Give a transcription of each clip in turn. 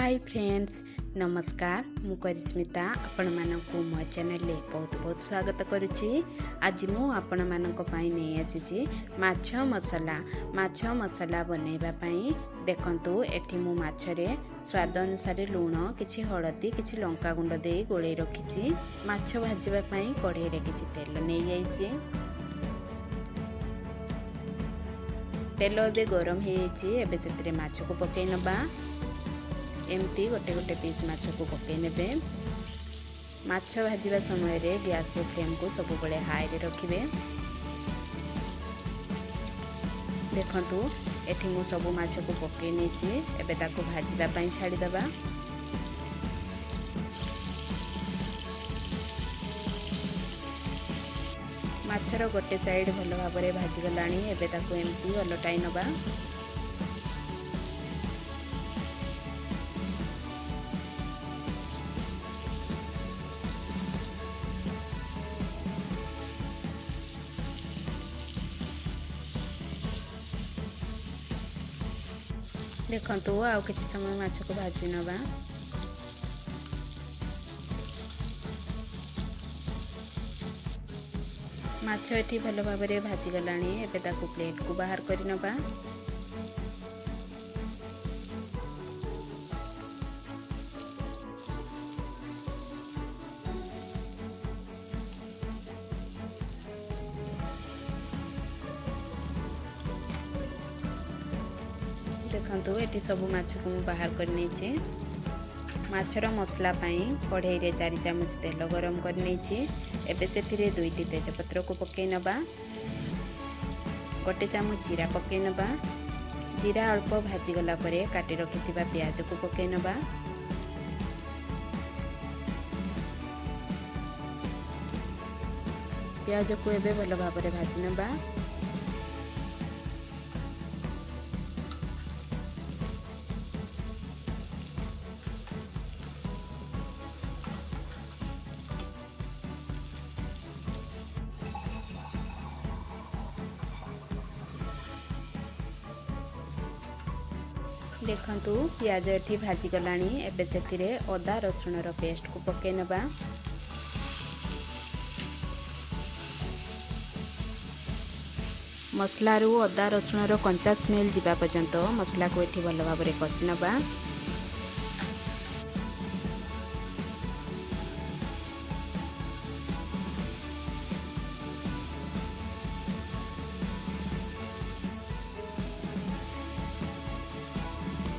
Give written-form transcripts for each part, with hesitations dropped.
Hi friends, नमस्कार। मु करिस्मिता आपण मानकु मो चैनल ले बहुत स्वागत करुछि। आज मु आपण मानक पई नै आसीछि माछ मसला बनेबा पई। देखंतु एठी मु माछरे स्वाद अनुसार लूण, किछि हळदी, किछि लंका गुंड देई गोळै रखिछि। माछ भाजिबा पई कढ़ाई रे किछि तेल नै जाईछि। तेल एबे गरम हो जाइए। एबे सेतरे माछ को पकई नबा। एमती गोटे गोटे पीस माछ को पकई नेबे। माछ भाजिबा समय रे गैस को फ्लेम को सब बेले हाई रे रखिबे। देखंतु एठी मु सब माछ को पकई नेछि। एबे ताको भाजिबा पई छाडी दबा। माछर गोटे साइड भल भाव में भाजी गलानी। एबे ताको एमती अलटाई नबा। देखंतु आउ किछि समय माछ को भाजी नबा। माछ एठी भल भाव में भाजी गलानी। एबे ताको प्लेट को बाहर करि नबा। देखंतु एठी सब माछ को बाहर कर नेछि। माछर मसला पई कढ़ाई रे 4 चामच तेल गरम कर नेछि। एबे सेथिरे 2टी तेजपत्र को पकई नबा। गोटे चामच जीरा पकई नबा। जीरा अल्प भाजी गला परे काटी रखिथिबा प्याज को पकई नबा। प्याज को एबे भल भाव में भाजी नबा। देखंतु प्याज एठी भाजी गलानी। एबे सेथिरे अदा रसुण रो पेस्ट को पकई नबा। मसला रू अदा रसुण रो कंचा स्मेल जिबा पर्यंत मसला को एठी भल भाव में कसी नबा।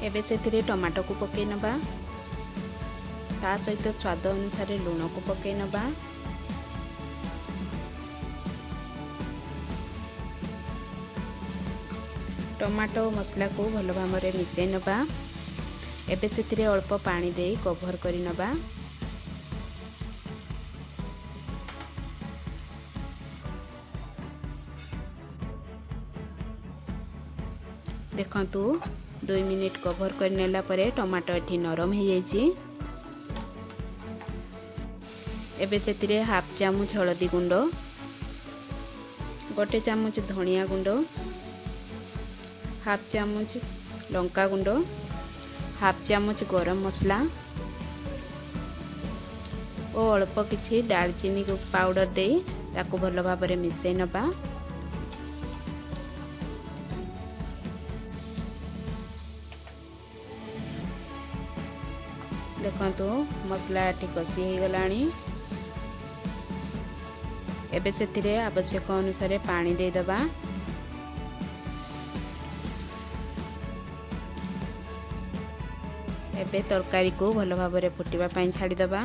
एबे सेथिरे टमाटो को पकई नबा। ता सहित स्वाद अनुसार लूण को पकई नबा। टमाटो मसला को भल भाव में मिसई नबा। एबे सेथिरे अल्प पानी देई कवर करि नबा। देखंतु 2 मिनिट कवर कर नेला परे टमाटो एठी नरम हो जाइछि। एबे सेतिरे हाफ चामच हळदी गुंड, गोटे चामच धनिया गुंड, हाफ चामच लंका गुंड, हाफ चामच गरम मसला और अल्प किछि दालचीनी पाउडर देई ताको भल भाव में मिसई नबा। देखंतु मसला ठीक कसी हो गलानी। एबे सेतिरे आवश्यक अनुसार पानी दे दबा। एबे तरकारी को भल भाव में फुटिबा पई छाडी दबा।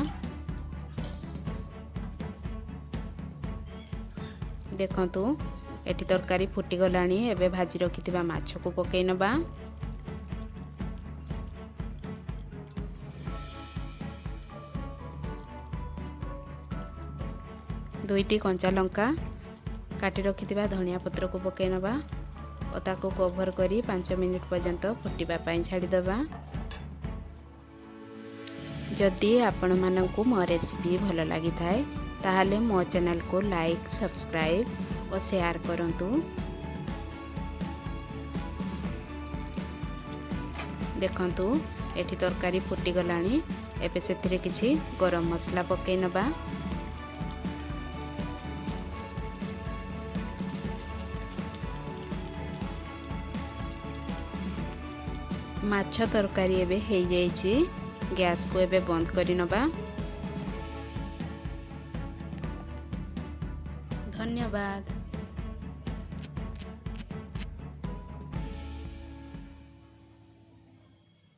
देखंतु एठी तरकारी फुटी गलानी। एबे भाजी रखिथिबा माछ को पकई नबा। दुईटी कंचा लंका काटी रखिथिबा धनिया पत्र को पकई नबा और ताको कवर करी 5 मिनिट पर्यंत फुटिबा पई छाडी दबा। जदि आपण मानकु मो रेसिपी भल लगी थाए ताहाले मो चैनल को लाइक, सब्सक्राइब और शेयर करंतु। देखंतु एठी तरकारी फुटी गलानी। एबे सेथिरे किछि गरम मसला पकेइ नबा। माछ तरकारी एबे हेइ जाइछि। गैस को एबे बंद करि नबा। धन्यवाद।